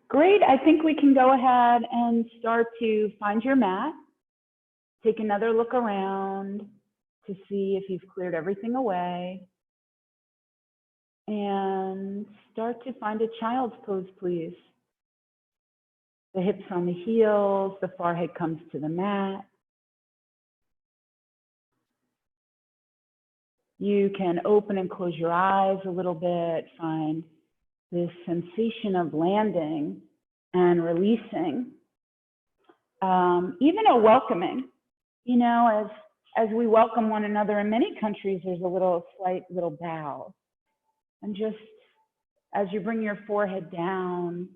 Great. I think we can go ahead and start to find your mat. Take another look around to see if you've cleared everything away. And start to find a child's pose, please. The hips on the heels, the forehead comes to the mat. You can open and close your eyes a little bit, find this sensation of landing and releasing, even a welcoming. You know, as we welcome one another in many countries, there's a slight little bow. And just as you bring your forehead down,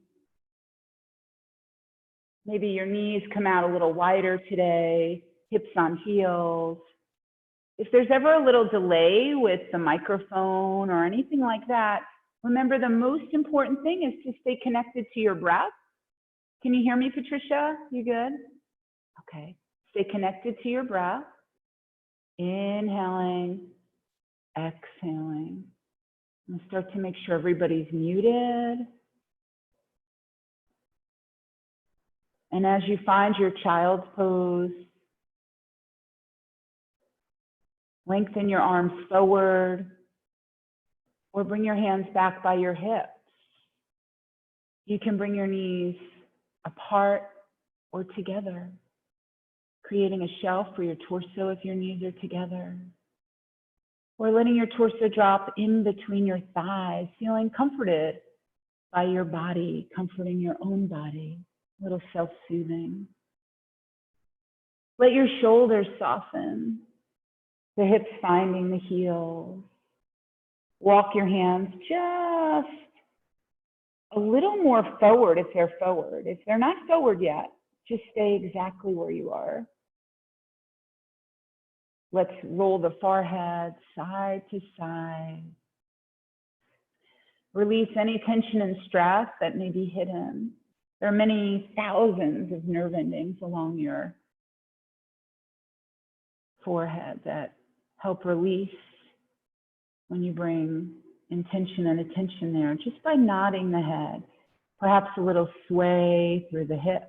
maybe your knees come out a little wider today, hips on heels. If there's ever a little delay with the microphone or anything like that, remember the most important thing is to stay connected to your breath. Can you hear me, Patricia? You good? Okay. Stay connected to your breath. Inhaling, exhaling. And start to make sure everybody's muted. And as you find your child's pose, lengthen your arms forward or bring your hands back by your hips. You can bring your knees apart or together, creating a shelf for your torso if your knees are together, or letting your torso drop in between your thighs, feeling comforted by your body, comforting your own body, a little self-soothing. Let your shoulders soften, the hips finding the heels. Walk your hands just a little more forward if they're forward. If they're not forward yet, just stay exactly where you are. Let's roll the forehead side to side. Release any tension and stress that may be hidden. There are many thousands of nerve endings along your forehead that help release when you bring intention and attention there, just by nodding the head. Perhaps a little sway through the hips,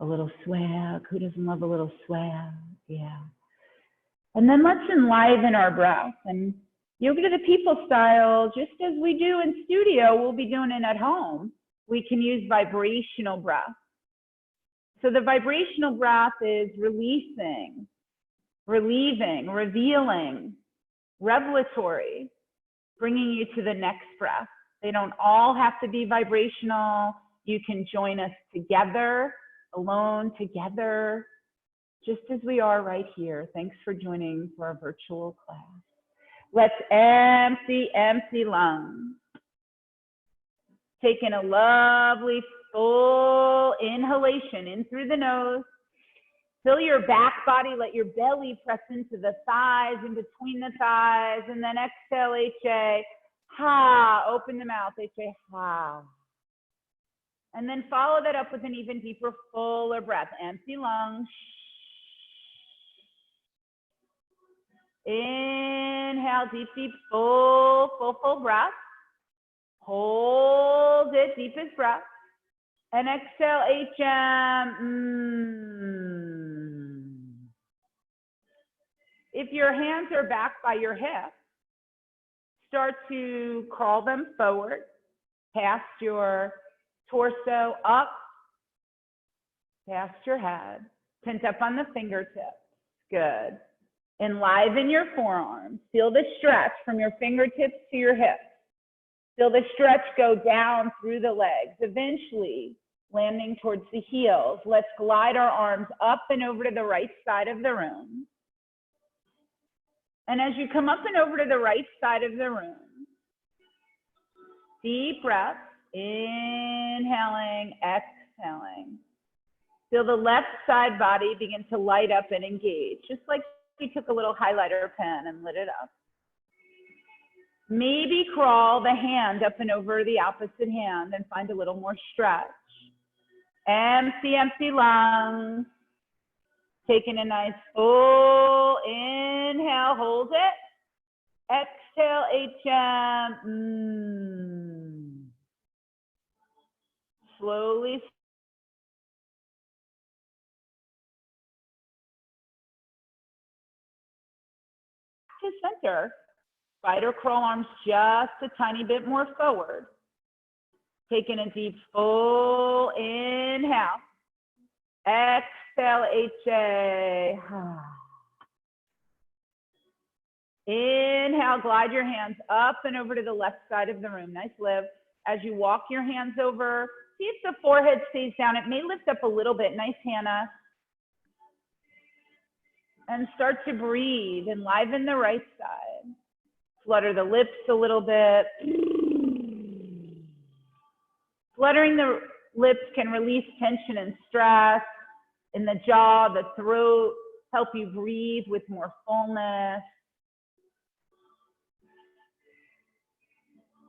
a little swag. Who doesn't love a little swag? Yeah. And then let's enliven our breath. And yoga to the people style, just as we do in studio, we'll be doing it at home. We can use vibrational breath. So the vibrational breath is releasing, relieving, revealing, revelatory, bringing you to the next breath. They don't all have to be vibrational. You can join us together, alone, together, just as we are right here. Thanks for joining for our virtual class. Let's empty lungs. Taking a lovely full inhalation in through the nose. Fill your back body, let your belly press into the thighs, in between the thighs, and then exhale, HA, ha, open the mouth, HA, ha. And then follow that up with an even deeper, fuller breath. Empty lungs. Inhale, deep, deep, full breath. Hold it, deepest breath. And exhale, HM. If your hands are back by your hips, start to crawl them forward, past your torso, up, past your head, pent up on the fingertips. Good. Enliven your forearms. Feel the stretch from your fingertips to your hips. Feel the stretch go down through the legs, eventually landing towards the heels. Let's glide our arms up and over to the right side of the room. And as you come up and over to the right side of the room, deep breath, inhaling, exhaling. Feel the left side body begin to light up and engage, just like you took a little highlighter pen and lit it up. Maybe crawl the hand up and over the opposite hand and find a little more stretch. Empty lungs. Taking a nice full inhale, hold it. Exhale, HM. slowly to center. Spider crawl arms just a tiny bit more forward. Taking a deep full inhale. Exhale, HA. Inhale, glide your hands up and over to the left side of the room. Nice lift. As you walk your hands over, see if the forehead stays down. It may lift up a little bit. Nice, Hannah. And start to breathe. Enliven the right side. Flutter the lips a little bit. Fluttering the lips can release tension and stress in the jaw, the throat, help you breathe with more fullness.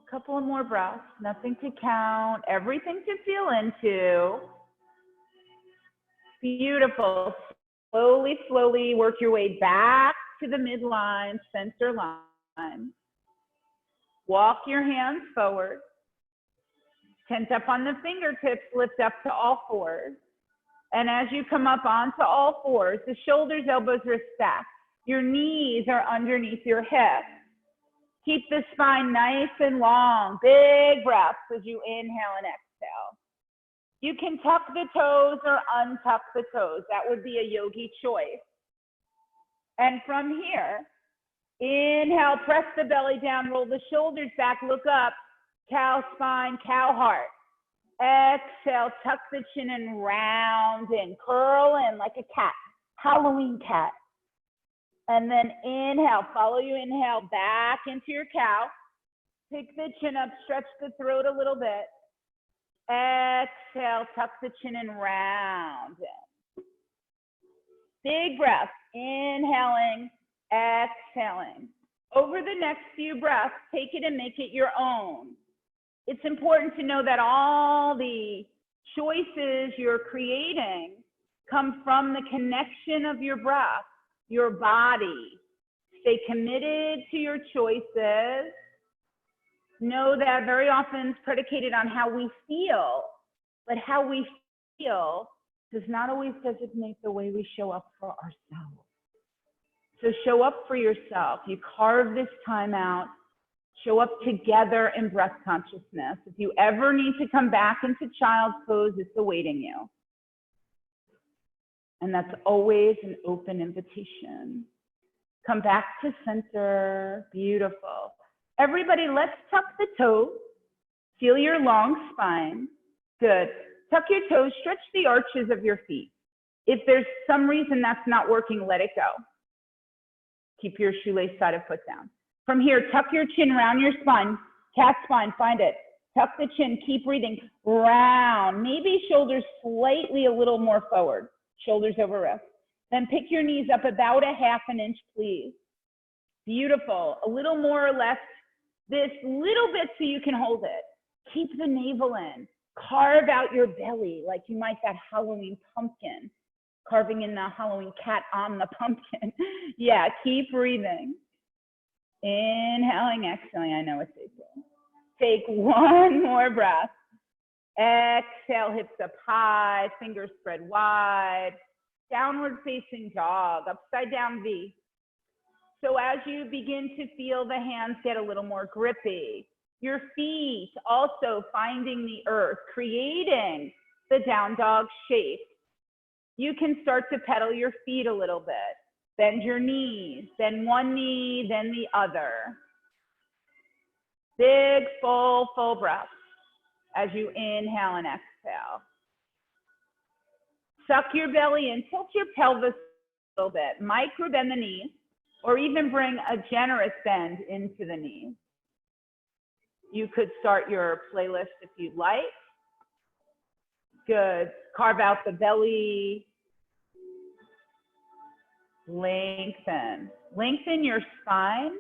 A couple of more breaths, nothing to count, everything to feel into. Beautiful. Slowly, slowly work your way back to the midline, center line. Walk your hands forward. Tent up on the fingertips, lift up to all fours. And as you come up onto all fours, the shoulders, elbows are stacked. Your knees are underneath your hips. Keep the spine nice and long. Big breaths as you inhale and exhale. You can tuck the toes or untuck the toes. That would be a yogi choice. And from here, inhale, press the belly down, roll the shoulders back, look up. Cow spine, cow heart. Exhale, tuck the chin and round in, curl in like a cat, Halloween cat. And then inhale, follow your inhale back into your cow. Pick the chin up, stretch the throat a little bit. Exhale, tuck the chin and round in. Big breath, inhaling, exhaling. Over the next few breaths, take it and make it your own. It's important to know that all the choices you're creating come from the connection of your breath, your body. Stay committed to your choices. Know that very often it's predicated on how we feel, but how we feel does not always designate the way we show up for ourselves. So show up for yourself. You carve this time out. Show up together in breath consciousness. If you ever need to come back into child's pose, it's awaiting you. And that's always an open invitation. Come back to center. Beautiful. Everybody, let's tuck the toes. Feel your long spine. Good. Tuck your toes. Stretch the arches of your feet. If there's some reason that's not working, let it go. Keep your shoelace side of foot down. From here, tuck your chin around your spine, cat spine, find it. Tuck the chin, keep breathing, round. Maybe shoulders slightly a little more forward, shoulders over wrist. Then pick your knees up about a ½ an inch, please. Beautiful, a little more or less, this little bit so you can hold it. Keep the navel in, carve out your belly like you might that Halloween pumpkin, carving in the Halloween cat on the pumpkin. Yeah, keep breathing. Inhaling, exhaling, I know it's April. Take one more breath. Exhale, hips up high, fingers spread wide. Downward facing dog, upside down V. So as you begin to feel the hands get a little more grippy, your feet also finding the earth, creating the down dog shape. You can start to pedal your feet a little bit. Bend your knees, then one knee, then the other. Big, full breath as you inhale and exhale. Suck your belly in, tilt your pelvis a little bit. Micro bend the knees, or even bring a generous bend into the knees. You could start your playlist if you'd like. Good. Carve out the belly. Lengthen. Lengthen your spine.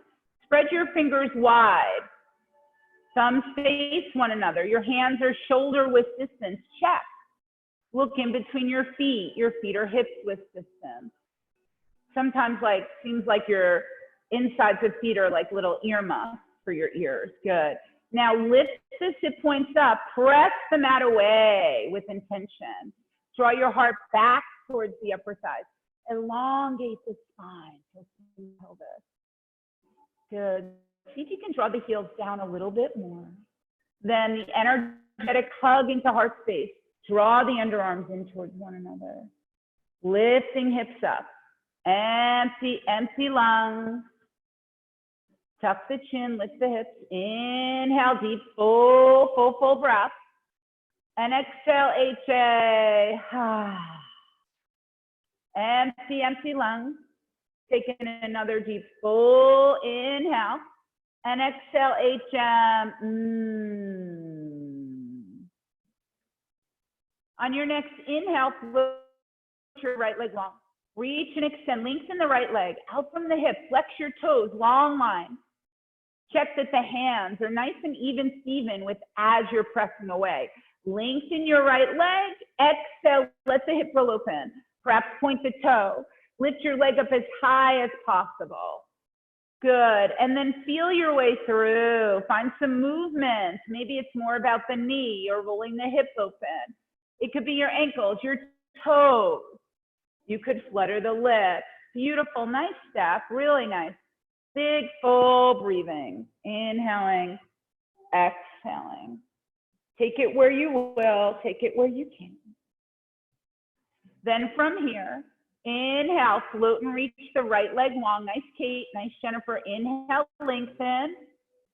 Spread your fingers wide. Thumbs face one another. Your hands are shoulder width distance. Check. Look in between your feet. Your feet are hips width distance. Sometimes seems like your insides of feet are like little earmuffs for your ears. Good. Now lift the sit points up, press the mat away with intention. Draw your heart back towards the upper thighs. Elongate the spine. Pelvis. Good. See if you can draw the heels down a little bit more. Then the energetic hug into heart space. Draw the underarms in towards one another. Lifting hips up. Empty, empty lungs. Tuck the chin, lift the hips. Inhale, deep, full breath. And exhale, HA. Empty, empty lungs. Taking another deep, full inhale. And exhale, HM. On your next inhale, float your right leg long. Reach and extend, lengthen the right leg out from the hip, flex your toes, long line. Check that the hands are nice and even, Steven, with as you're pressing away. Lengthen your right leg, exhale, let the hip roll open. Perhaps point the toe, lift your leg up as high as possible. Good, and then feel your way through. Find some movement. Maybe it's more about the knee or rolling the hip open. It could be your ankles, your toes. You could flutter the lips. Beautiful, nice step, really nice. Big, full breathing. Inhaling, exhaling. Take it where you will, take it where you can. Then from here, inhale, float and reach the right leg long. Nice, Kate, nice, Jennifer. Inhale, lengthen.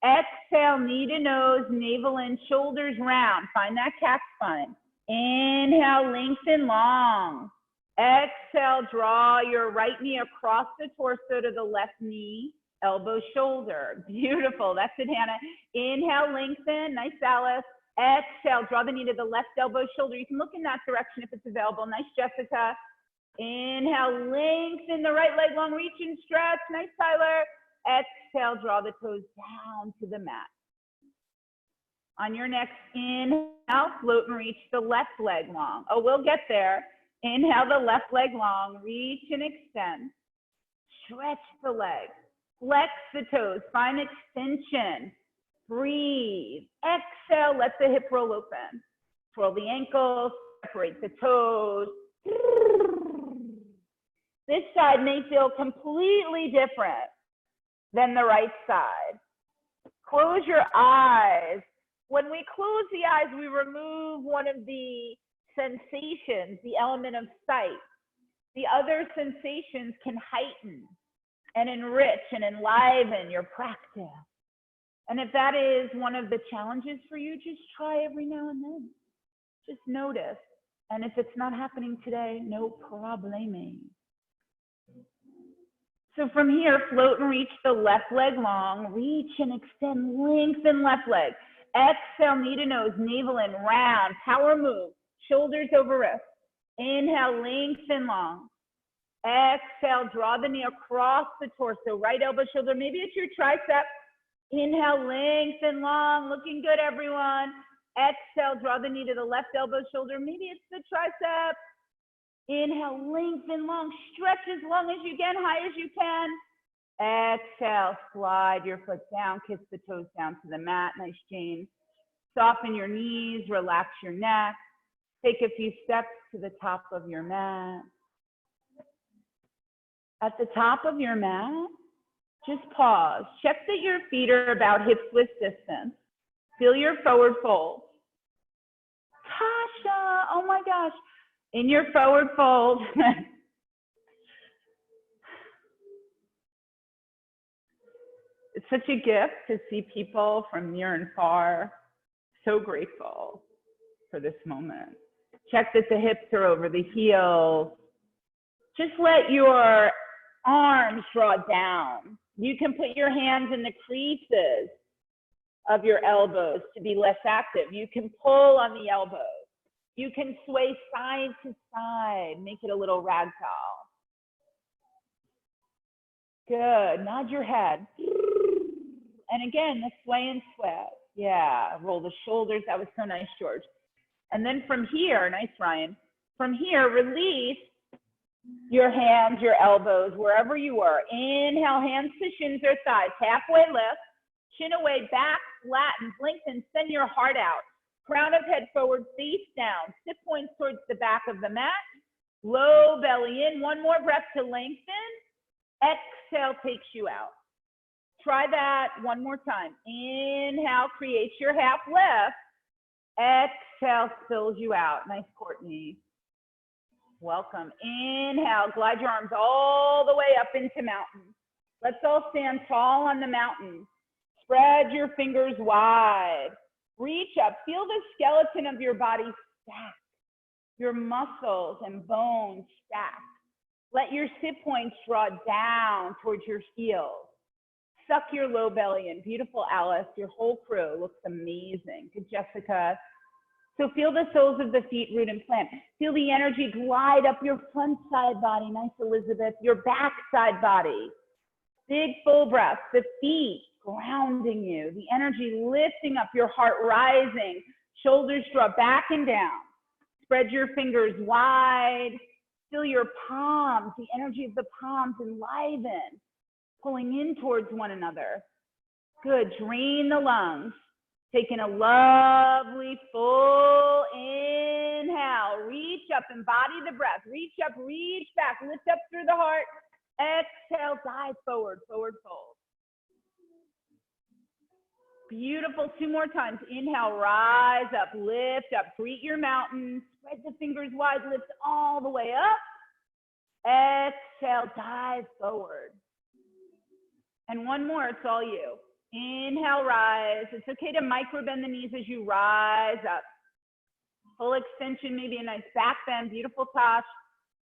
Exhale, knee to nose, navel in, shoulders round. Find that cat spine. Inhale, lengthen long. Exhale, draw your right knee across the torso to the left knee, elbow, shoulder. Beautiful. That's it, Hannah. Inhale, lengthen. Nice, Alice. Exhale, draw the knee to the left elbow, shoulder. You can look in that direction if it's available. Nice, Jessica. Inhale, lengthen the right leg long, reach and stretch. Nice, Tyler. Exhale, draw the toes down to the mat. On your next inhale, float and reach the left leg long. Oh, we'll get there. Inhale the left leg long, reach and extend. Stretch the leg, flex the toes, find extension. Breathe. Exhale, let the hip roll open. Twirl the ankles, separate the toes. This side may feel completely different than the right side. Close your eyes. When we close the eyes, we remove one of the sensations, the element of sight. The other sensations can heighten and enrich and enliven your practice. And if that is one of the challenges for you, just try every now and then. Just notice. And if it's not happening today, no probleme. So from here, float and reach the left leg long. Reach and extend, lengthen left leg. Exhale, knee to nose, navel in, round, power move. Shoulders over wrists. Inhale, lengthen long. Exhale, draw the knee across the torso, right elbow, shoulder. Maybe it's your tricep. Inhale, lengthen long. Looking good, everyone. Exhale, draw the knee to the left elbow, shoulder. Maybe it's the tricep. Inhale, lengthen long. Stretch as long as you can, high as you can. Exhale, slide your foot down, kiss the toes down to the mat. Nice, Jane. Soften your knees, relax your neck. Take a few steps to the top of your mat. At the top of your mat, just pause. Check that your feet are about hip width distance. Feel your forward fold. Tasha, oh my gosh. In your forward fold. It's such a gift to see people from near and far. So grateful for this moment. Check that the hips are over the heels. Just let your arms draw down. You can put your hands in the creases of your elbows to be less active. You can pull on the elbows. You can sway side to side, make it a little ragdoll. Good, nod your head. And again, the sway and sweat. Yeah, roll the shoulders. That was so nice, George. And then from here, nice, Ryan. From here, release your hands, your elbows, wherever you are. Inhale, hands to shins or thighs. Halfway lift. Chin away, back, flatten, lengthen, send your heart out. Crown of head forward, face down. Sit points towards the back of the mat. Low belly in. One more breath to lengthen. Exhale takes you out. Try that one more time. Inhale, creates your half lift. Exhale, spills you out. Nice, Courtney. Welcome. Inhale, glide your arms all the way up into mountain. Let's all stand tall on the mountain. Spread your fingers wide. Reach up. Feel the skeleton of your body stack. Your muscles and bones stack. Let your sit points draw down towards your heels. Suck your low belly in. Beautiful, Alice. Your whole crew looks amazing. Good, Jessica. So feel the soles of the feet root and plant. Feel the energy glide up your front side body. Nice, Elizabeth. Your back side body. Big full breath. The feet grounding you. The energy lifting up, your heart rising. Shoulders draw back and down. Spread your fingers wide. Feel your palms. The energy of the palms enliven. Pulling in towards one another. Good. Drain the lungs. Taking a lovely full inhale. Reach up, embody the breath. Reach up, reach back, lift up through the heart. Exhale, dive forward, forward fold. Beautiful, 2 more times. Inhale, rise up, lift up, greet your mountain. Spread the fingers wide, lift all the way up. Exhale, dive forward. And one more, it's all you. Inhale, rise. It's okay to micro bend the knees as you rise up. Full extension, maybe a nice back bend. Beautiful, Tosh.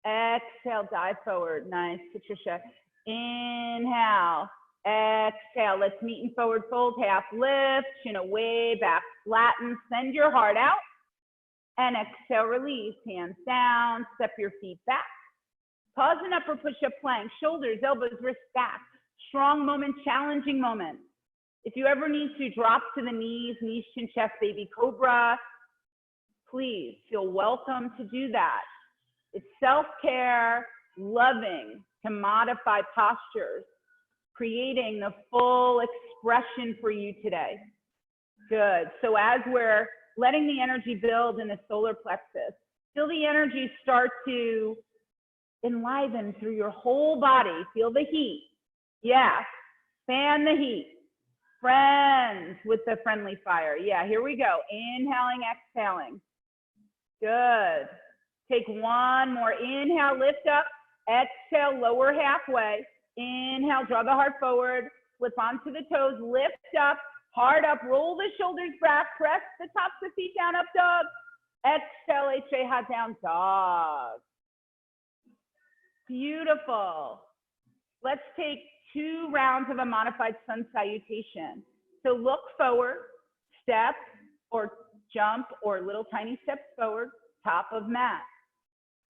Exhale, dive forward. Nice, Patricia. Inhale, exhale. Let's meet in forward fold. Half lift, chin away, back flatten. Send your heart out. And exhale, release. Hands down. Step your feet back. Pause an upper push-up plank. Shoulders, elbows, wrists back. Strong moment, challenging moment. If you ever need to drop to the knees, chin, chest, baby cobra, please feel welcome to do that. It's self-care, loving to modify postures, creating the full expression for you today. Good. So as we're letting the energy build in the solar plexus, feel the energy start to enliven through your whole body. Feel the heat. Yeah. Fan the heat. Friends with the friendly fire. Yeah, here we go. Inhaling, exhaling. Good. Take one more. Inhale, lift up. Exhale, lower halfway. Inhale, draw the heart forward. Flip onto the toes. Lift up. Heart up. Roll the shoulders back. Press the tops of the feet down. Up dog. Exhale, HA, hot down dog. Beautiful. Let's take 2 rounds of a modified sun salutation. So look forward, step or jump or little tiny steps forward, top of mat.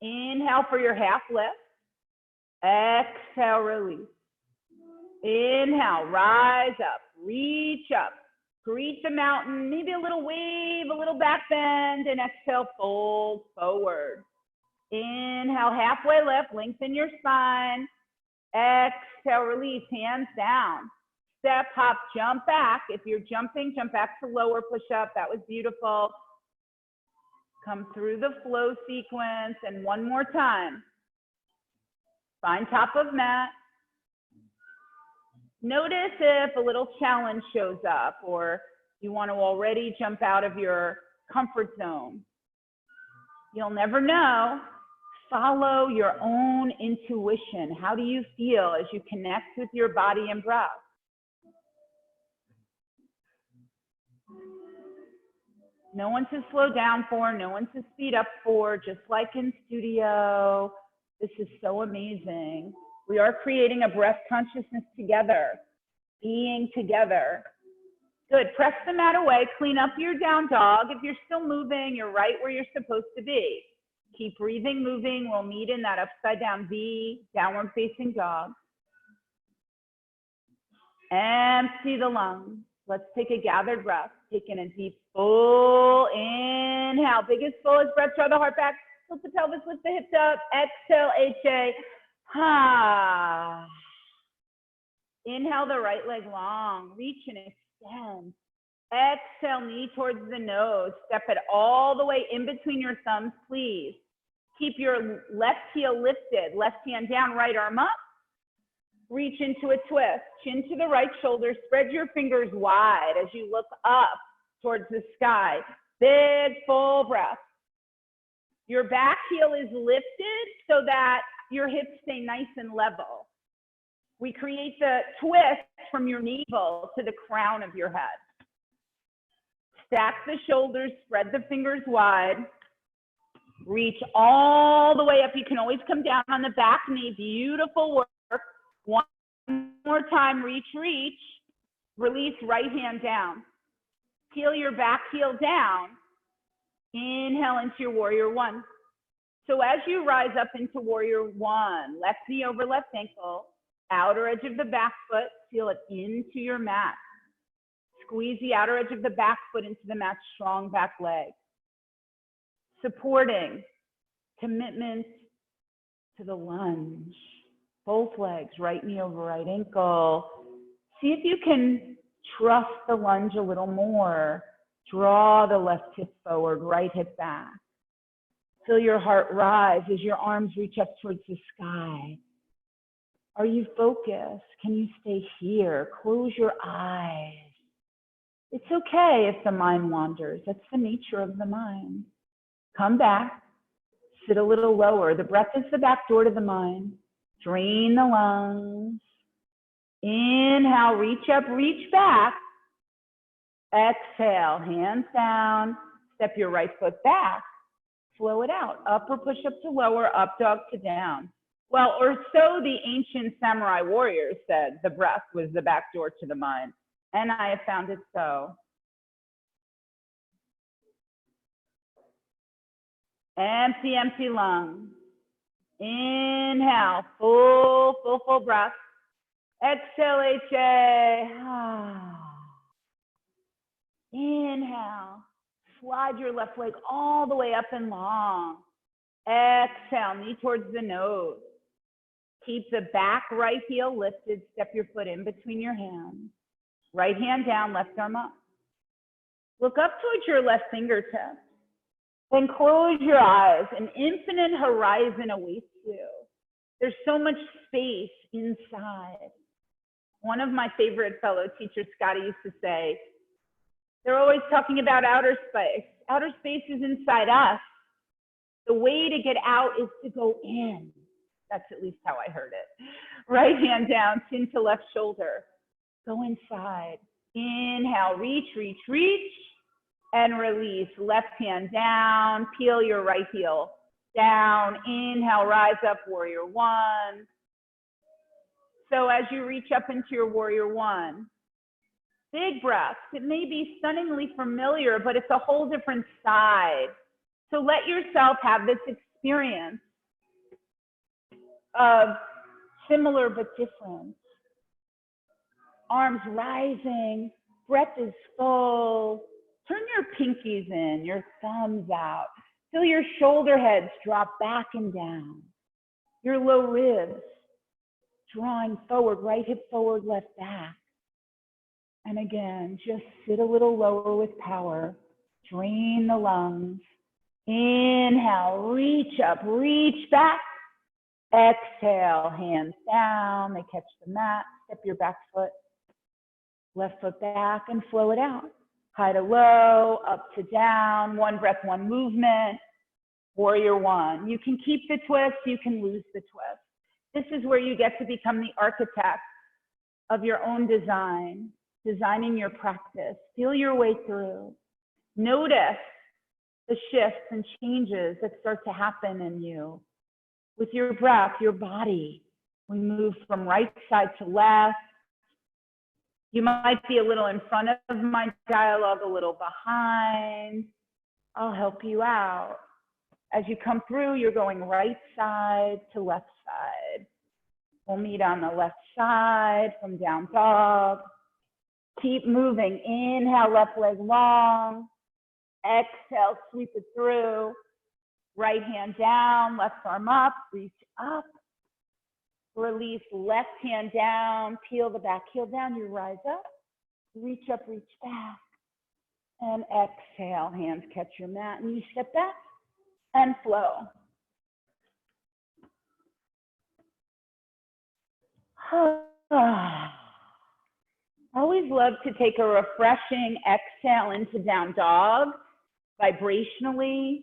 Inhale for your half lift. Exhale, release. Inhale, rise up, reach up, greet the mountain, maybe a little wave, a little back bend, and exhale, fold forward. Inhale, halfway lift, lengthen your spine. Exhale, release, hands down. Step, hop, jump back. If you're jumping, jump back to lower push-up. That was beautiful. Come through the flow sequence. And one more time. Find top of mat. Notice if a little challenge shows up or you want to already jump out of your comfort zone. You'll never know. Follow your own intuition. How do you feel as you connect with your body and breath? No one to slow down for, no one to speed up for, just like in studio. This is so amazing. We are creating a breath consciousness together, being together. Good, press the mat away, clean up your down dog. If you're still moving, you're right where you're supposed to be. Keep breathing, moving. We'll meet in that upside down V, downward facing dog. Empty the lungs. Let's take a gathered breath. Taking a deep full inhale. Biggest, fullest breath. Draw the heart back. Tilt the pelvis, lift the hips up. Exhale, HA. Ha. Inhale the right leg long. Reach and extend. Exhale, knee towards the nose. Step it all the way in between your thumbs, please. Keep your left heel lifted, left hand down, right arm up. Reach into a twist, chin to the right shoulder. Spread your fingers wide as you look up towards the sky. Big, full breath. Your back heel is lifted so that your hips stay nice and level. We create the twist from your navel to the crown of your head. Stack the shoulders, spread the fingers wide. Reach all the way up. You can always come down on the back knee. Beautiful work. One more time, reach, reach. Release, right hand down. Peel your back heel down. Inhale into your warrior one. So as you rise up into warrior one, left knee over left ankle, outer edge of the back foot, feel it into your mat. Squeeze the outer edge of the back foot into the mat, strong back leg. Supporting, commitment to the lunge. Both legs, right knee over right ankle. See if you can trust the lunge a little more. Draw the left hip forward, right hip back. Feel your heart rise as your arms reach up towards the sky. Are you focused? Can you stay here? Close your eyes. It's okay if the mind wanders. That's the nature of the mind. Come back. Sit a little lower. The breath is the back door to the mind. Drain the lungs. Inhale, reach up, reach back. Exhale, hands down. Step your right foot back. Flow it out. Upper push-up to lower, up dog to down. Well, or so the ancient samurai warriors said, the breath was the back door to the mind. And I have found it so. Empty, empty lungs. Inhale, full breath. Exhale, HA. Inhale, slide your left leg all the way up and long. Exhale, knee towards the nose. Keep the back right heel lifted. Step your foot in between your hands. Right hand down, left arm up. Look up towards your left fingertips. Then close your eyes. An infinite horizon awaits you. There's so much space inside. One of my favorite fellow teachers, Scotty, used to say, they're always talking about outer space. Outer space is inside us. The way to get out is to go in. That's at least how I heard it. Right hand down, chin to left shoulder. Go inside. Inhale, reach, reach, reach. And release. Left hand down. Peel your right heel down. Inhale, rise up, warrior one. So as you reach up into your warrior one, big breaths. It may be stunningly familiar, but it's a whole different side. So let yourself have this experience of similar but different. Arms rising, breath is full. Turn your pinkies in, your thumbs out. Feel your shoulder heads drop back and down. Your low ribs drawing forward, right hip forward, left back. And again, just sit a little lower with power. Drain the lungs. Inhale, reach up, reach back. Exhale, hands down. They catch the mat. Step your back foot, left foot back, and flow it out. High to low, up to down. One breath, one movement. Warrior one. You can keep the twist. You can lose the twist. This is where you get to become the architect of your own design, designing your practice. Feel your way through. Notice the shifts and changes that start to happen in you. With your breath, your body, we move from right side to left. You might be a little in front of my dialogue, a little behind. I'll help you out. As you come through, you're going right side to left side. We'll meet on the left side from down dog. Keep moving. Inhale, left leg long. Exhale, sweep it through. Right hand down, left arm up, reach up. Release, left hand down, peel the back heel down, you rise up. Reach up, reach back. And exhale, hands catch your mat. And you step back and flow. I always love to take a refreshing exhale into down dog. Vibrationally,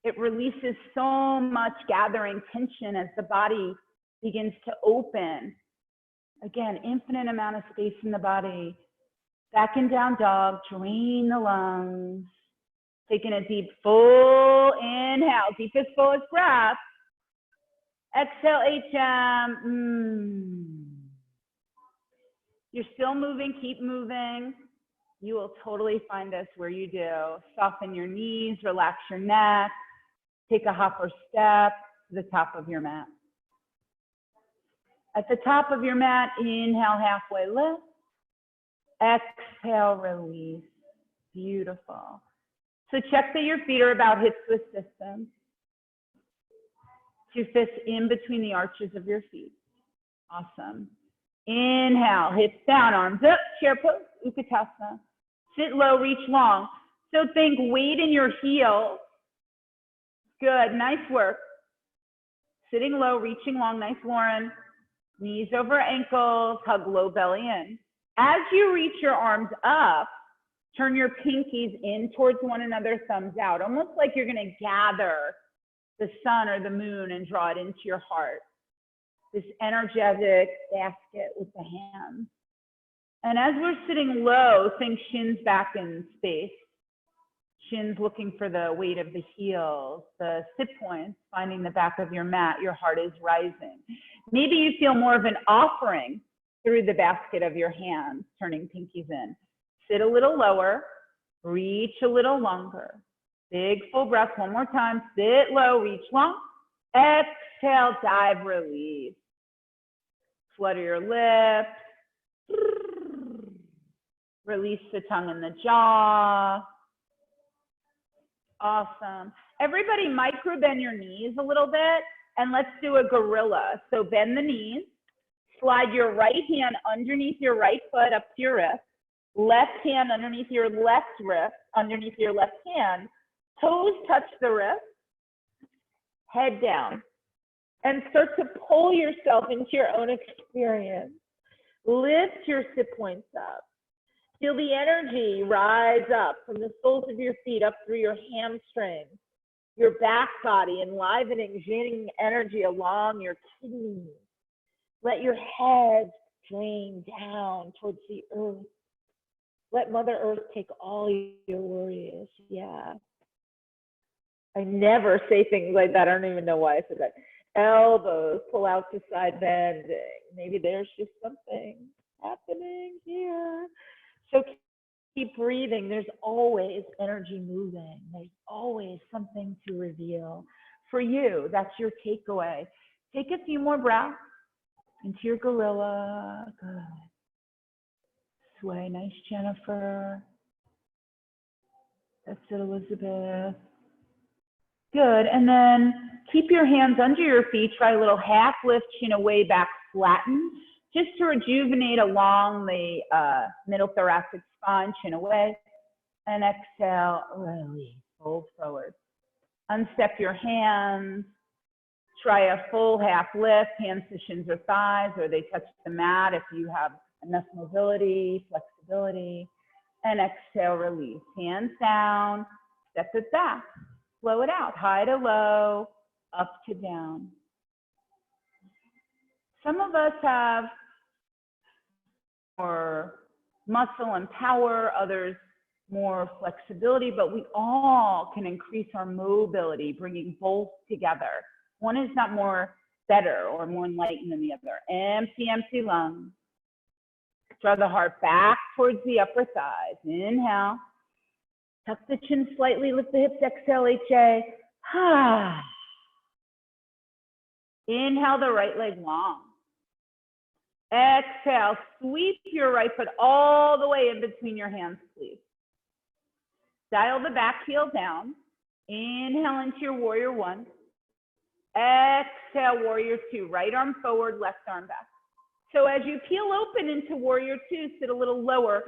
it releases so much gathering tension as the body begins to open. Again, infinite amount of space in the body. Back in down dog, drain the lungs. Taking a deep, full inhale, deepest, fullest breath. Exhale, HM. You're still moving, keep moving. You will totally find this where you do. Soften your knees, relax your neck. Take a hop or step to the top of your mat. At the top of your mat, inhale, halfway lift. Exhale, release. Beautiful. So check that your feet are about hip width distance. 2 fists in between the arches of your feet. Awesome. Inhale, hips down, arms up, chair pose, Utkatasana. Sit low, reach long. So think weight in your heels. Good, nice work. Sitting low, reaching long, nice, Lauren. Knees over ankles, hug low belly in. As you reach your arms up, turn your pinkies in towards one another, thumbs out, almost like you're gonna gather the sun or the moon and draw it into your heart. This energetic basket with the hands. And as we're sitting low, think shins back in space. Shins looking for the weight of the heels, the sit points, finding the back of your mat, your heart is rising. Maybe you feel more of an offering through the basket of your hands, turning pinkies in. Sit a little lower, reach a little longer. Big full breath, one more time. Sit low, reach long. Exhale, dive, release. Flutter your lips. Release the tongue and the jaw. Awesome. Everybody micro bend your knees a little bit and let's do a gorilla. So bend the knees, slide your right hand underneath your right foot up to your wrist, left hand underneath your left wrist, underneath your left hand, toes touch the wrist, head down, and start to pull yourself into your own experience. Lift your sit points up. Feel the energy rise up from the soles of your feet up through your hamstrings, your back body, enlivening, draining energy along your kidneys. Let your head drain down towards the earth. Let Mother Earth take all your worries. Yeah. I never say things like that. I don't even know why I said that. Elbows pull out to side bending. Maybe there's just something happening here. So keep breathing. There's always energy moving. There's always something to reveal. For you, that's your takeaway. Take a few more breaths into your gorilla. Good. Sway. Nice, Jennifer. That's it, Elizabeth. Good. And then keep your hands under your feet. Try a little half lift, chin away, back flatten. Just to rejuvenate along the middle thoracic spine, chin away, and exhale, release, fold forward. Unstep your hands, try a full half lift, hands to shins or thighs, or they touch the mat if you have enough mobility, flexibility, and exhale, release. Hands down, step it back, flow it out, high to low, up to down. Some of us have more muscle and power, others more flexibility, but we all can increase our mobility, bringing both together. One is not more better or more enlightened than the other. Empty, empty lungs. Draw the heart back towards the upper thighs. Inhale. Tuck the chin slightly, lift the hips, exhale, HA. Inhale the right leg long. Exhale, sweep your right foot all the way in between your hands, please. Dial the back heel down. Inhale into your warrior one. Exhale, warrior two. Right arm forward, left arm back. So as you peel open into warrior two, sit a little lower.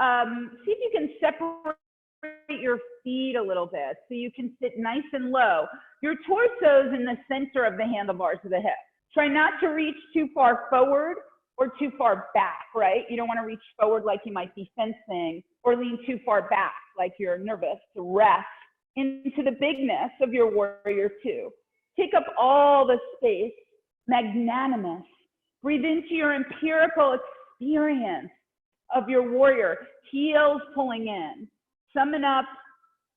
See if you can separate your feet a little bit so you can sit nice and low. Your torso is in the center of the handlebars of the hip. Try not to reach too far forward or too far back, right? You don't want to reach forward like you might be fencing, or lean too far back like you're nervous to rest into the bigness of your warrior two. Take up all the space, magnanimous. Breathe into your empirical experience of your warrior, heels pulling in. Summon up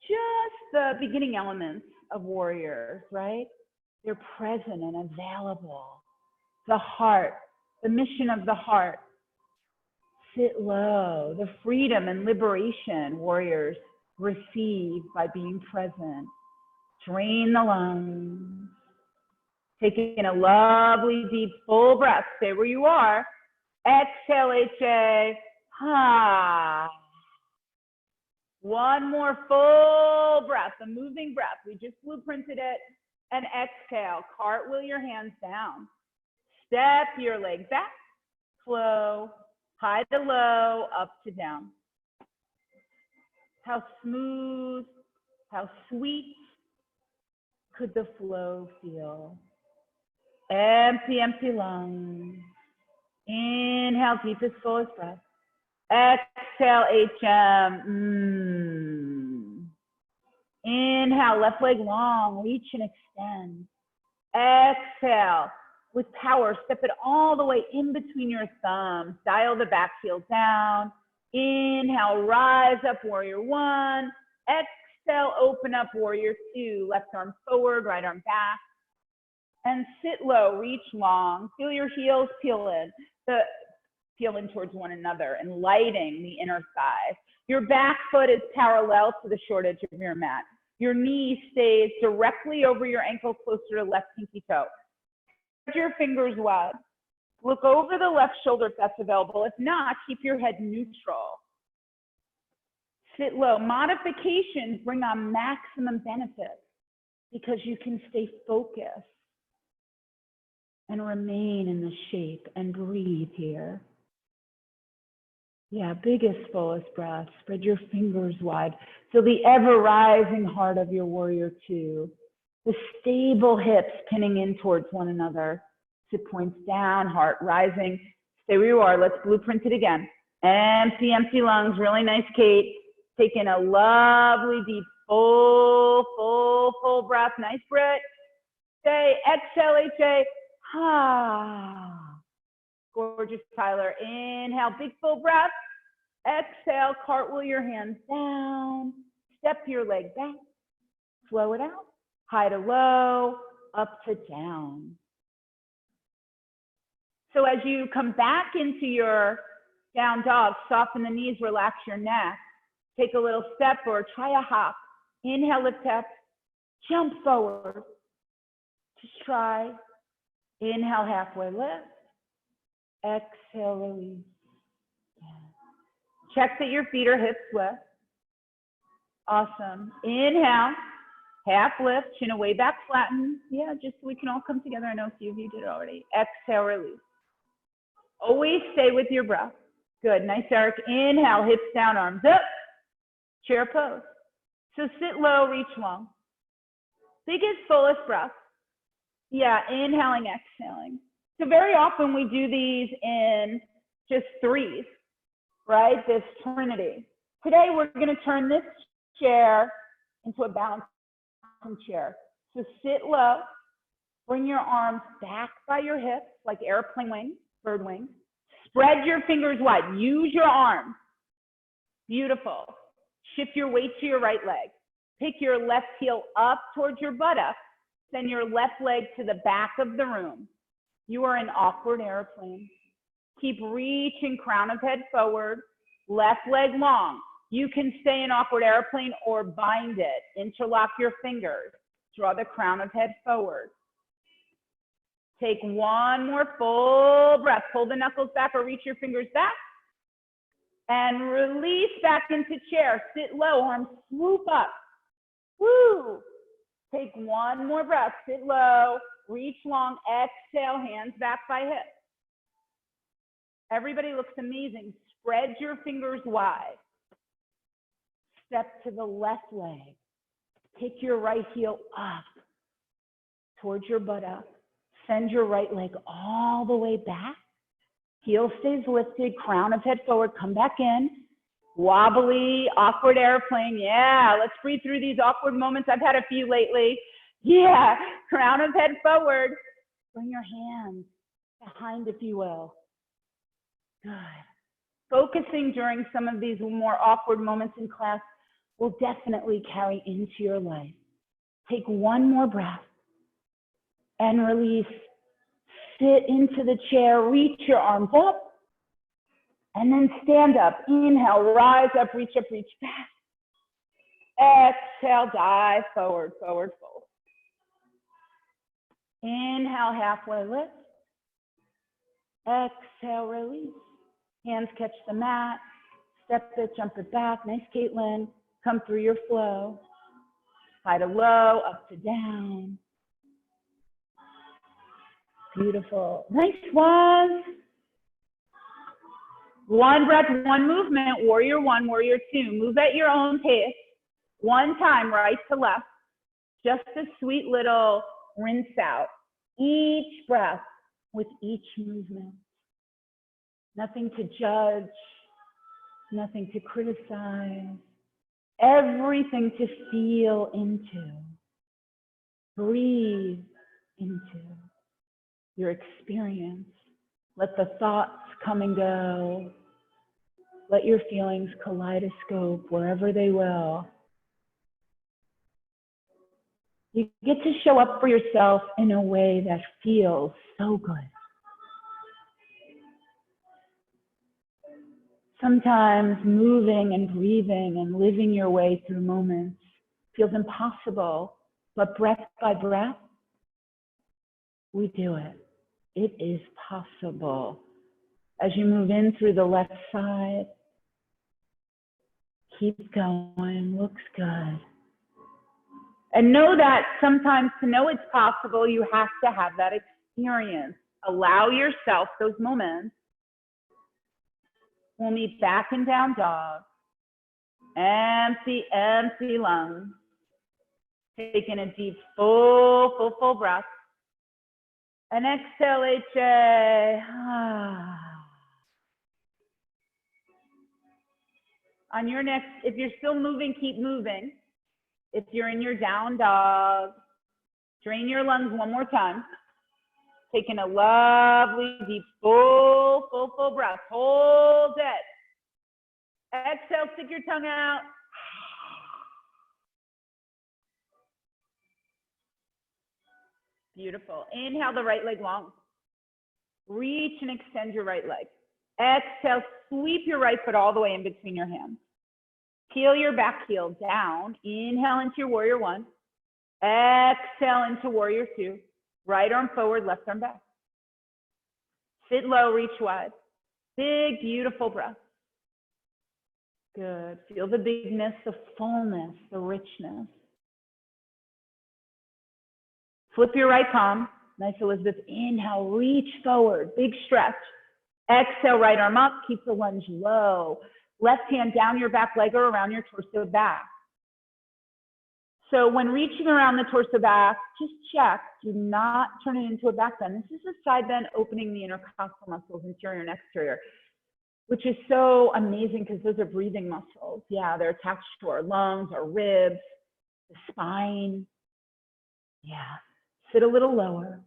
just the beginning elements of warriors, right? They're present and available. The heart, the mission of the heart. Sit low. The freedom and liberation warriors receive by being present. Drain the lungs. Taking a lovely deep full breath. Stay where you are. Exhale, HA. Ha. One more full breath, a moving breath. We just blueprinted it. And exhale, cartwheel your hands down. Step your legs back, flow, high to low, up to down. How smooth, how sweet could the flow feel? Empty, empty lungs. Inhale, deepest, fullest breath. Exhale, HM. Inhale, left leg long, reach and extend. Exhale, with power, step it all the way in between your thumbs. Dial the back heel down. Inhale, rise up, warrior one. Exhale, open up, warrior two. Left arm forward, right arm back. And sit low, reach long. Feel your heels peel in towards one another and lighting the inner thigh. Your back foot is parallel to the short edge of your mat. Your knee stays directly over your ankle, closer to left pinky toe. Spread your fingers wide. Look over the left shoulder if that's available. If not, keep your head neutral. Sit low. Modifications bring on maximum benefit because you can stay focused and remain in the shape and breathe here. Yeah, biggest, fullest breath. Spread your fingers wide. Feel the ever-rising heart of your warrior two. The stable hips pinning in towards one another. Sit points down, heart rising. Stay where you are. Let's blueprint it again. Empty, empty lungs. Really nice, Kate. Taking a lovely, deep, full breath. Nice, Britt. Stay. Exhale, HA. Ah. Gorgeous, Tyler. Inhale, big full breath. Exhale, cartwheel your hands down. Step your leg back. Slow it out. High to low, up to down. So as you come back into your down dog, soften the knees, relax your neck. Take a little step or try a hop. Inhale, lift up. Jump forward. Just try. Inhale, halfway lift. Exhale, release. Check that your feet are hip width. Awesome. Inhale, half lift, chin away, back flatten. Yeah, just so we can all come together. I know a few of you did it already. Exhale, release. Always stay with your breath. Good. Nice, Eric. Inhale, hips down, arms up. Chair pose. So sit low, reach long. Biggest, fullest breath. Yeah, inhaling, exhaling. So very often we do these in just threes, right? This trinity. Today we're going to turn this chair into a balancing chair. So sit low, bring your arms back by your hips like airplane wings, bird wings. Spread your fingers wide. Use your arms. Beautiful. Shift your weight to your right leg. Pick your left heel up towards your buttock. Send your left leg to the back of the room. You are an awkward airplane. Keep reaching crown of head forward, left leg long. You can stay in awkward airplane or bind it. Interlock your fingers. Draw the crown of head forward. Take one more full breath. Pull the knuckles back or reach your fingers back. And release back into chair. Sit low, arms swoop up. Woo! Take one more breath. Sit low, reach long, exhale, hands back by hips. Everybody looks amazing. Spread your fingers wide. Step to the left leg. Take your right heel up towards your buttock. Send your right leg all the way back. Heel stays lifted, crown of head forward, come back in. Wobbly, awkward airplane. Yeah, let's breathe through these awkward moments. I've had a few lately. Yeah, crown of head forward. Bring your hands behind, if you will. Good. Focusing during some of these more awkward moments in class will definitely carry into your life. Take one more breath and release. Sit into the chair, reach your arms up, and then stand up. Inhale, rise up, reach back. Exhale, dive forward, forward, fold. Inhale, halfway lift. Exhale, release. Hands catch the mat. Step it, jump it back. Nice, Caitlin. Come through your flow. High to low, up to down. Beautiful. Nice one. One breath, one movement. Warrior one, warrior two. Move at your own pace. One time, right to left. Just a sweet little rinse out. Each breath with each movement. Nothing to judge. Nothing to criticize. Everything to feel into. Breathe into your experience. Let the thoughts come and go. Let your feelings kaleidoscope wherever they will. You get to show up for yourself in a way that feels so good. Sometimes moving and breathing and living your way through moments feels impossible, but breath by breath, we do it. It is possible. As you move in through the left side, keep going, looks good. And know that sometimes to know it's possible, you have to have that experience. Allow yourself those moments. We'll meet back in down dog. Empty, empty lungs. Taking a deep, full breath. And exhale, HA. On your next, if you're still moving, keep moving. If you're in your down dog, drain your lungs one more time. Taking a lovely, deep, full breath. Hold it. Exhale, stick your tongue out. Beautiful. Inhale the right leg long. Reach and extend your right leg. Exhale, sweep your right foot all the way in between your hands. Peel your back heel down. Inhale into your warrior one. Exhale into warrior two. Right arm forward, left arm back. Sit low, reach wide. Big, beautiful breath. Good. Feel the bigness, the fullness, the richness. Flip your right palm. Nice, Elizabeth. Inhale, reach forward. Big stretch. Exhale, right arm up. Keep the lunge low. Left hand down your back leg or around your torso back. So when reaching around the torso back, just check. Do not turn it into a back bend. This is a side bend opening the intercostal muscles, interior and exterior, which is so amazing because those are breathing muscles. Yeah, they're attached to our lungs, our ribs, the spine. Yeah. Sit a little lower.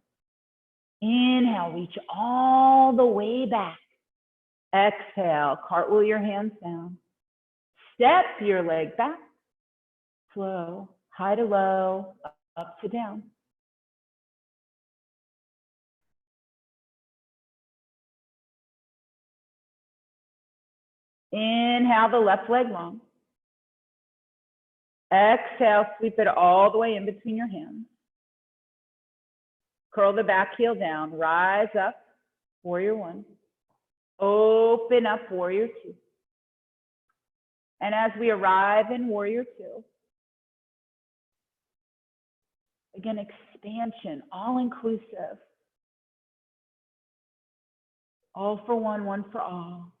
Inhale, reach all the way back. Exhale, cartwheel your hands down. Step your leg back. Flow, high to low, up to down. Inhale the left leg long. Exhale, sweep it all the way in between your hands. Curl the back heel down, rise up, warrior one. Open up, warrior two. And as we arrive in warrior two, again, expansion, all inclusive. All for one, one for all.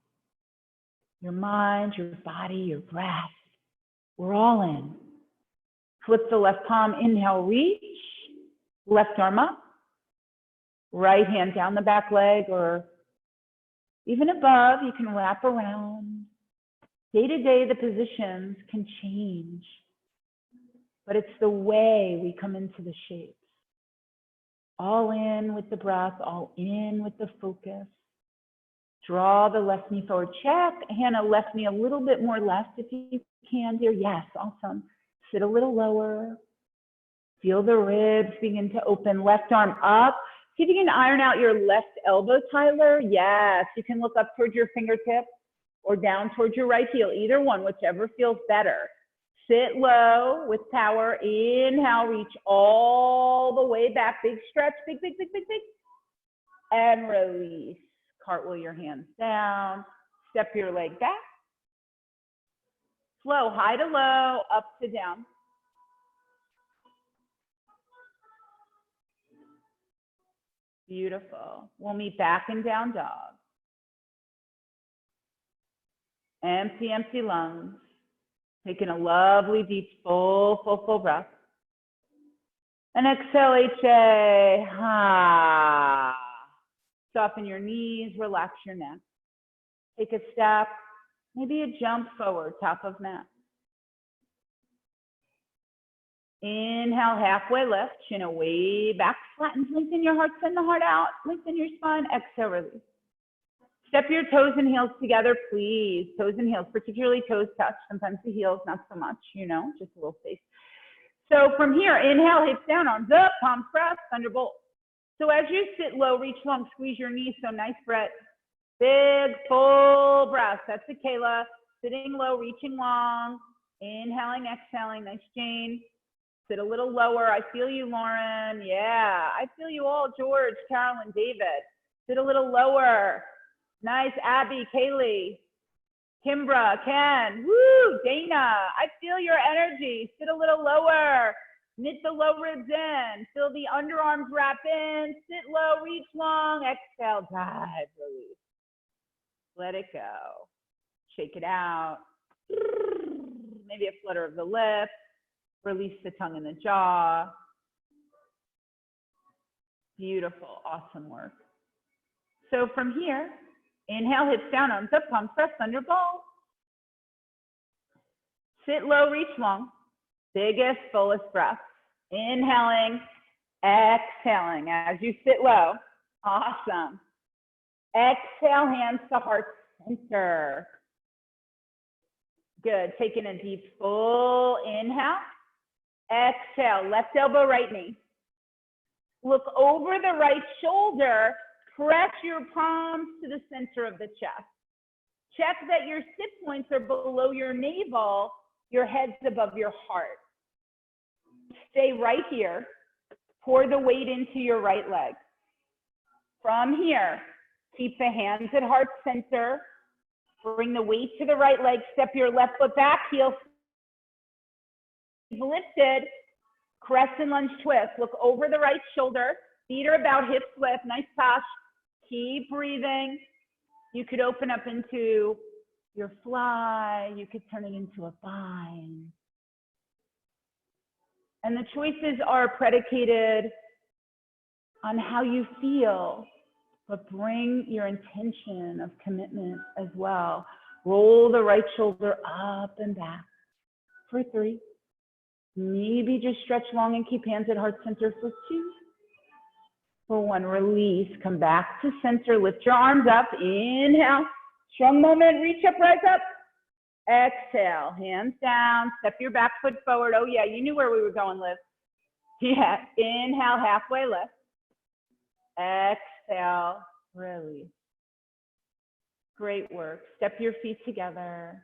your mind, your body, your breath. We're all in. Flip the left palm, inhale, reach. Left arm up. Right hand down the back leg or even above. You can wrap around. Day to day, the positions can change, but it's the way we come into the shapes. All in with the breath, all in with the focus. Draw the left knee forward. Check, Hannah, left knee a little bit more left if you can, dear. Yes, awesome. Sit a little lower. Feel the ribs begin to open. Left arm up. See if you can iron out your left elbow, Tyler. Yes, you can look up towards your fingertips or down towards your right heel. Either one, whichever feels better. Sit low with power. Inhale, reach all the way back. Big stretch, big, big, big, big, big. And release. Cartwheel your hands down. Step your leg back. Flow, high to low, up to down. Beautiful. We'll meet back in down dog. Empty, empty lungs. Taking a lovely deep, full breath. And exhale, HA. Ha. Soften your knees, relax your neck. Take a step, maybe a jump forward, top of mat. Inhale, halfway lift, chin away back, flatten, lengthen your heart, send the heart out, lengthen your spine, exhale, release. Step your toes and heels together, please. Toes and heels, particularly toes touch. Sometimes the heels, not so much, you know, just a little space. So from here, inhale, hips down, arms up, palms pressed, thunderbolt. So as you sit low, reach long, squeeze your knees. So nice breath. Big, full breath. That's the Kayla. Sitting low, reaching long. Inhaling, exhaling. Nice, Jane. Sit a little lower. I feel you, Lauren. Yeah, I feel you all. George, Carolyn, David. Sit a little lower. Nice, Abby, Kaylee, Kimbra, Ken. Woo, Dana. I feel your energy. Sit a little lower. Knit the low ribs in. Feel the underarms wrap in. Sit low, reach long. Exhale, dive, release. Let it go. Shake it out. Maybe a flutter of the lips. Release the tongue and the jaw. Beautiful, awesome work. So from here, inhale, hips down, arms up, palms pressed, thunderbolt. Sit low, reach long. Biggest, fullest breath. Inhaling, exhaling as you sit low. Awesome. Exhale, hands to heart center. Good. Taking a deep, full inhale. Exhale, left elbow, right knee. Look over the right shoulder. Press your palms to the center of the chest. Check that your sit points are below your navel. Your head's above your heart. Stay right here. Pour the weight into your right leg. From here, keep the hands at heart center. Bring the weight to the right leg. Step your left foot back. Heel lifted. Crescent lunge twist. Look over the right shoulder. Feet are about hips width. Nice touch. Keep breathing. You could open up into your fly. You could turn it into a bind. And the choices are predicated on how you feel, but bring your intention of commitment as well. Roll the right shoulder up and back for 3. Maybe just stretch long and keep hands at heart center for 2. For 1, release, come back to center, lift your arms up, inhale, strong moment, reach up, rise up. Exhale, hands down, step your back foot forward. Oh yeah, you knew where we were going, Liv. Yeah, inhale, halfway lift. Exhale, release. Great work. Step your feet together.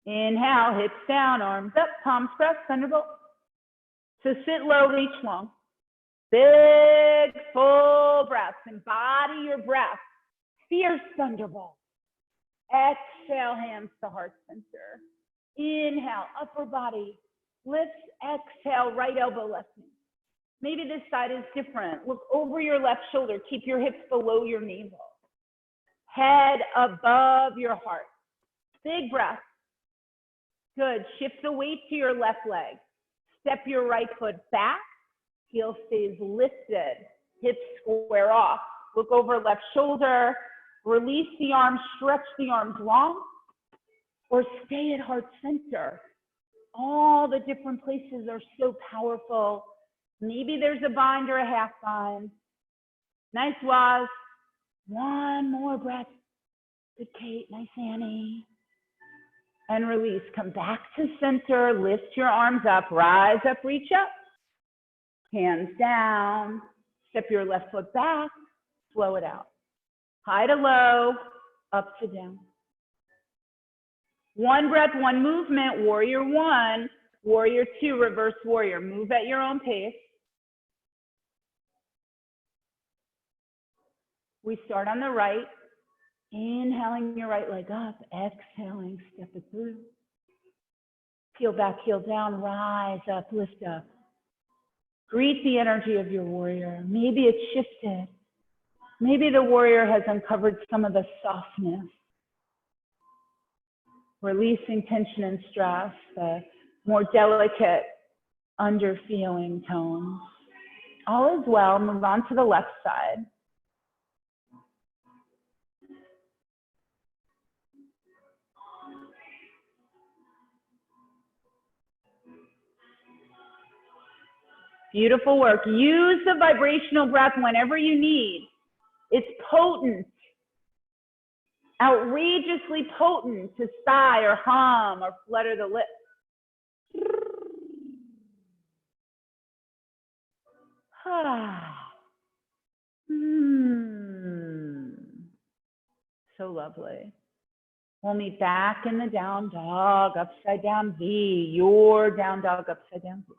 Inhale, hips down, arms up, palms pressed, thunderbolt. So sit low, reach long. Big, full breaths. Embody your breath. Fierce thunderbolt. Exhale, hands to heart center. Inhale, upper body. Lift, exhale, right elbow, left knee. Maybe this side is different. Look over your left shoulder. Keep your hips below your navel. Head above your heart. Big breath. Good. Shift the weight to your left leg. Step your right foot back. Heel stays lifted. Hips square off. Look over left shoulder. Release the arms. Stretch the arms long. Or stay at heart center. All the different places are so powerful. Maybe there's a bind or a half bind. Nice, Waz. One more breath. Good, Kate. Nice, Annie. And release. Come back to center. Lift your arms up. Rise up, reach up. Hands down. Step your left foot back. Slow it out. High to low. Up to down. One breath, one movement. Warrior one. Warrior two. Reverse warrior. Move at your own pace. We start on the right. Inhaling your right leg up, exhaling, step it through. Heel back, heel down, rise up, lift up. Greet the energy of your warrior. Maybe it's shifted. Maybe the warrior has uncovered some of the softness. Releasing tension and stress, the more delicate under-feeling tones. All is well, move on to the left side. Beautiful work. Use the vibrational breath whenever you need. It's potent, outrageously potent to sigh or hum or flutter the lips. So lovely. We'll meet back in the down dog, upside down V, your down dog, upside down V.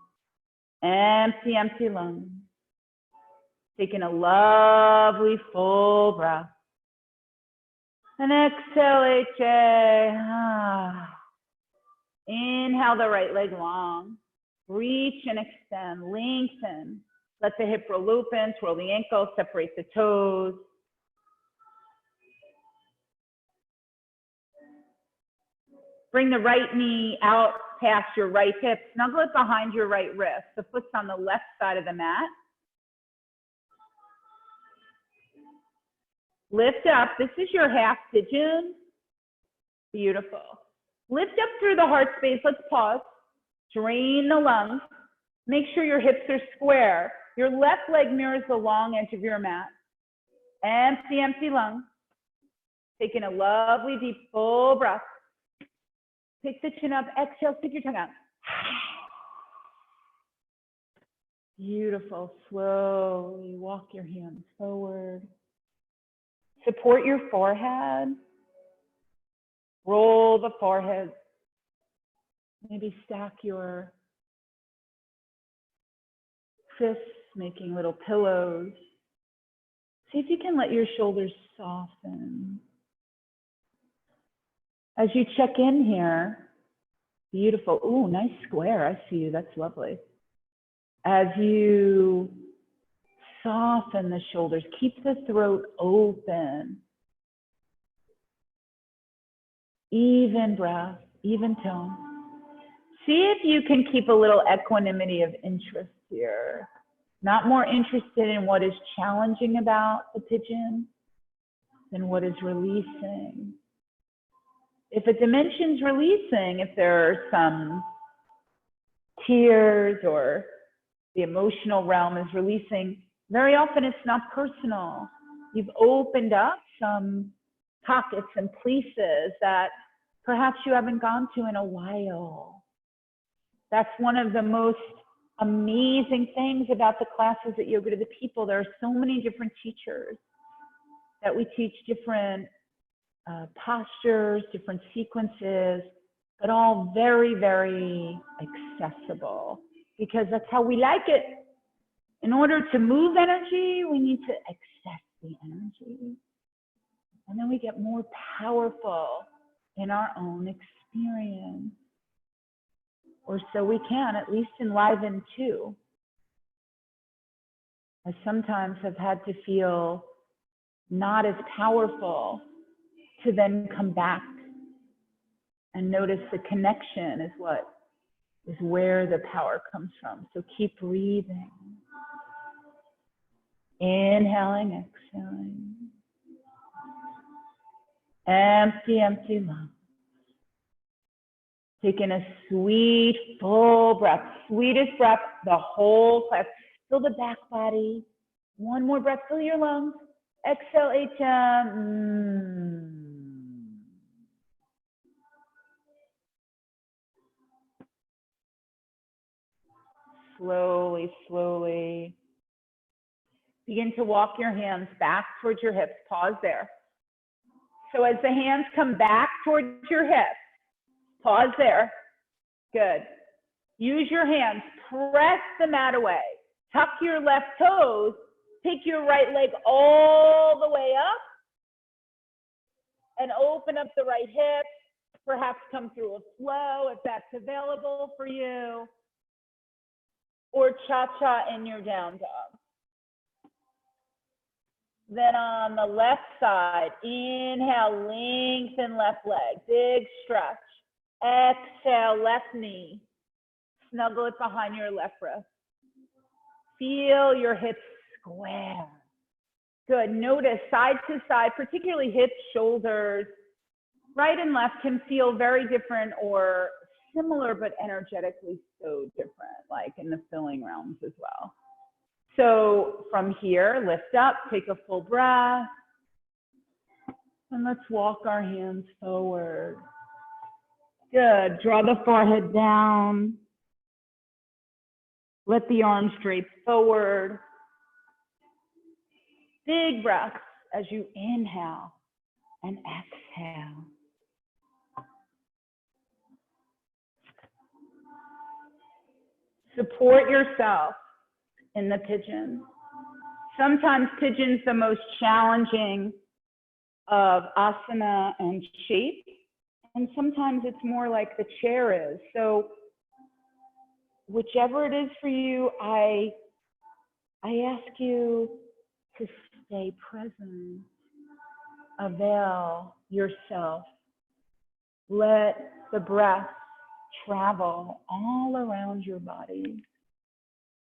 Empty, empty lungs. Taking a lovely full breath. And exhale, HA. Inhale the right leg long. Reach and extend, lengthen. Let the hip roll open, twirl the ankle, separate the toes. Bring the right knee out past your right hip. Snuggle it behind your right wrist. The foot's on the left side of the mat. Lift up. This is your half pigeon. Beautiful. Lift up through the heart space. Let's pause. Drain the lungs. Make sure your hips are square. Your left leg mirrors the long edge of your mat. Empty, empty lungs. Taking a lovely deep full breath. Take the chin up, exhale, stick your tongue out. Beautiful, slowly walk your hands forward. Support your forehead. Roll the forehead. Maybe stack your fists, making little pillows. See if you can let your shoulders soften. As you check in here, beautiful. Ooh, nice square. I see you. That's lovely. As you soften the shoulders, keep the throat open. Even breath, even tone. See if you can keep a little equanimity of interest here. Not more interested in what is challenging about the pigeon than what is releasing. If a dimension's releasing, if there are some tears or the emotional realm is releasing, very often it's not personal. You've opened up some pockets and places that perhaps you haven't gone to in a while. That's one of the most amazing things about the classes at Yoga to the People. There are so many different teachers that we teach different postures, different sequences, but all very, very accessible because that's how we like it. In order to move energy, we need to access the energy. And then we get more powerful in our own experience. Or so we can, at least enliven too. I sometimes have had to feel not as powerful to then come back and notice the connection is where the power comes from. So keep breathing. Inhaling, exhaling. Empty, empty lungs. Taking a sweet, full breath. Sweetest breath, the whole class. Fill the back body. One more breath, fill your lungs. Exhale, HM. Slowly, slowly. Begin to walk your hands back towards your hips. Pause there. So as the hands come back towards your hips, pause there. Good. Use your hands. Press the mat away. Tuck your left toes. Take your right leg all the way up. And open up the right hip. Perhaps come through a flow if that's available for you. Or cha-cha in your down dog. Then on the left side, inhale, lengthen left leg, big stretch. Exhale, left knee. Snuggle it behind your left wrist. Feel your hips square. Good. Notice side to side, particularly hips, shoulders. Right and left can feel very different or similar, but energetically so different, like in the filling realms as well. So from here, lift up, take a full breath, and let's walk our hands forward. Good. Draw the forehead down. Let the arms drape forward. Big breaths as you inhale and exhale. Support yourself in the pigeon. Sometimes pigeon's the most challenging of asana and shape, and sometimes it's more like the chair is. So whichever it is for you, I ask you to stay present. Avail yourself. Let the breath travel all around your body.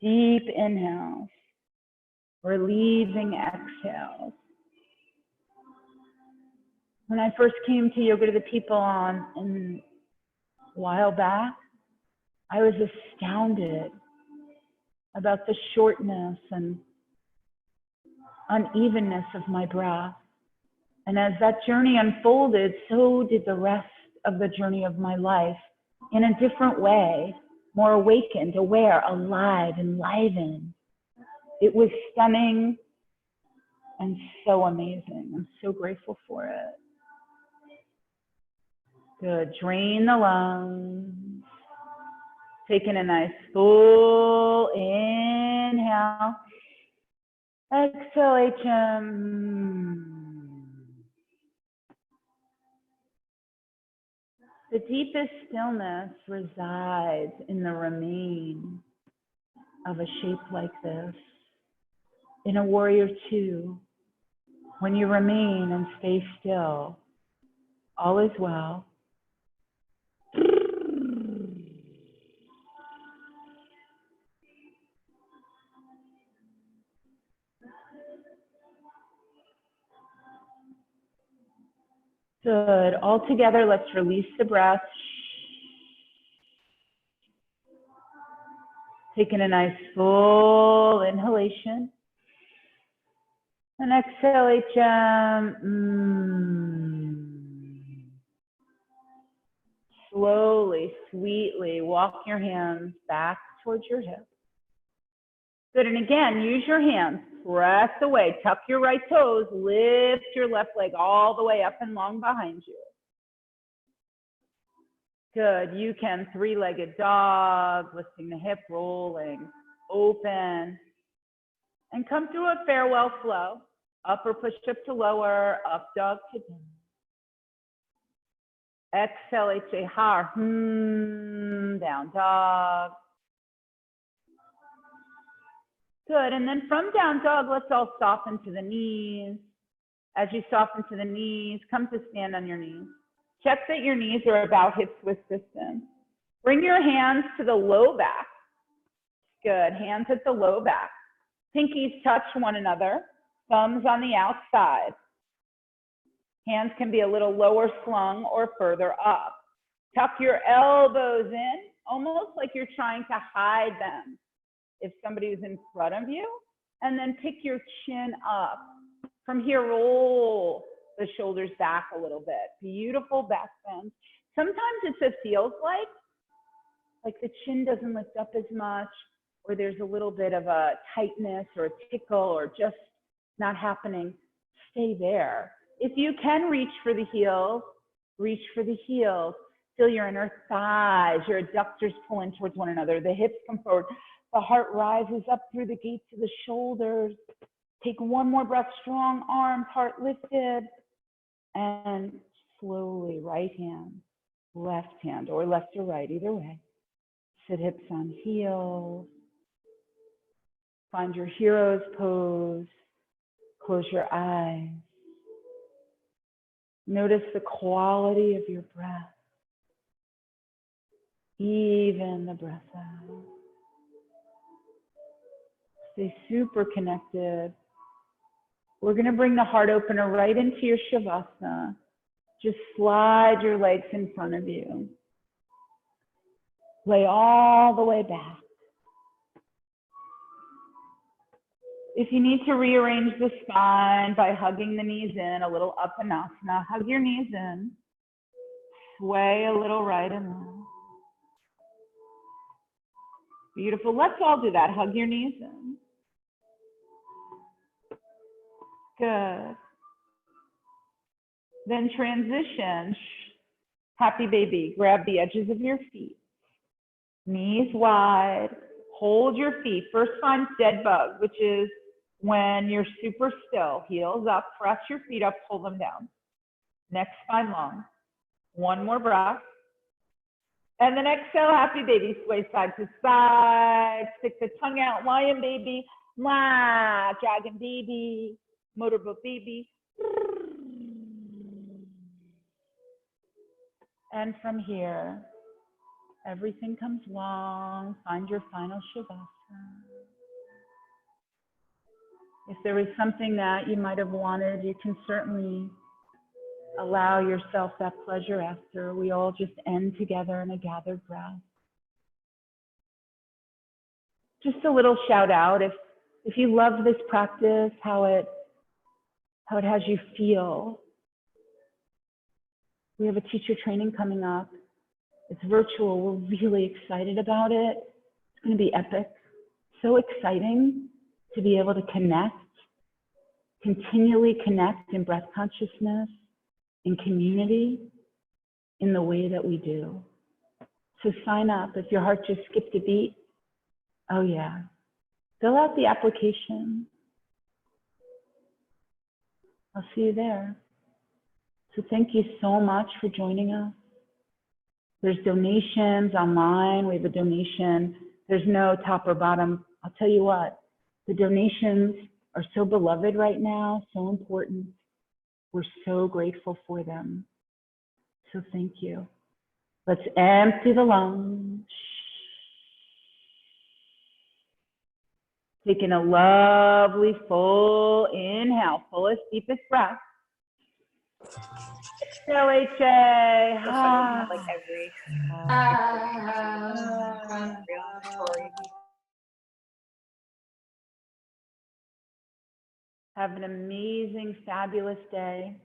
Deep inhales, relieving exhales. When I first came to Yoga to the People a while back, I was astounded about the shortness and unevenness of my breath. And as that journey unfolded, so did the rest of the journey of my life in a different way, more awakened, aware, alive, enlivened. It was stunning and so amazing. I'm so grateful for it. Good. Drain the lungs. Taking a nice full inhale. Exhale, HM. The deepest stillness resides in the remain of a shape like this. In a warrior two, when you remain and stay still, all is well. Good. All together, let's release the breath. Taking a nice full inhalation. And exhale, HM. Slowly, sweetly walk your hands back towards your hips. Good. And again, use your hands. Press away. Tuck your right toes. Lift your left leg all the way up and long behind you. Good. You can three-legged dog, lifting the hip, rolling, open. And come through a farewell flow. Upper push-up to lower, up dog to down. Exhale, H-A-Har, down dog. Good, and then from down dog, let's all soften to the knees. As you soften to the knees, come to stand on your knees. Check that your knees are about hip width distance. Bring your hands to the low back. Good, hands at the low back. Pinkies touch one another, thumbs on the outside. Hands can be a little lower slung or further up. Tuck your elbows in, almost like you're trying to hide them if somebody's in front of you. And then pick your chin up. From here, roll the shoulders back a little bit. Beautiful back bend. Sometimes it feels like the chin doesn't lift up as much, or there's a little bit of a tightness or a tickle or just not happening. Stay there. If you can reach for the heels, reach for the heels. Feel your inner thighs, your adductors pulling towards one another. The hips come forward. The heart rises up through the gates of the shoulders. Take one more breath, strong arms, heart lifted. And slowly, right hand, left hand, or left or right, either way. Sit hips on heels. Find your hero's pose. Close your eyes. Notice the quality of your breath. Even the breath out. Stay super connected. We're going to bring the heart opener right into your Shavasana. Just slide your legs in front of you. Lay all the way back. If you need to rearrange the spine by hugging the knees in, a little Uppanasana, hug your knees in. Sway a little right and left. Beautiful. Let's all do that. Hug your knees in. Good. Then transition. Happy baby. Grab the edges of your feet. Knees wide. Hold your feet. First find dead bug, which is when you're super still. Heels up. Press your feet up. Pull them down. Next, find long. One more breath. And then exhale, happy baby. Sway side to side. Stick the tongue out. Lion baby. Mwah. Dragon baby. Motorboat baby. And from here, everything comes long. Find your final Shavasana. If there was something that you might have wanted, you can certainly allow yourself that pleasure after. We all just end together in a gathered breath. Just a little shout out if you love this practice, how it has you feel. We have a teacher training coming up. It's virtual. We're really excited about it. It's going to be epic. So exciting to be able to connect, continually connect in breath consciousness, in community, in the way that we do. So sign up. If your heart just skipped a beat, oh yeah. Fill out the application. I'll see you there. So thank you so much for joining us. There's donations online. We have a donation. There's no top or bottom. I'll tell you what, the donations are so beloved right now, so important. We're so grateful for them. So thank you. Let's empty the lungs. Taking a lovely full inhale, fullest, deepest breath. Exhale, HA. Like every Have an amazing, fabulous day.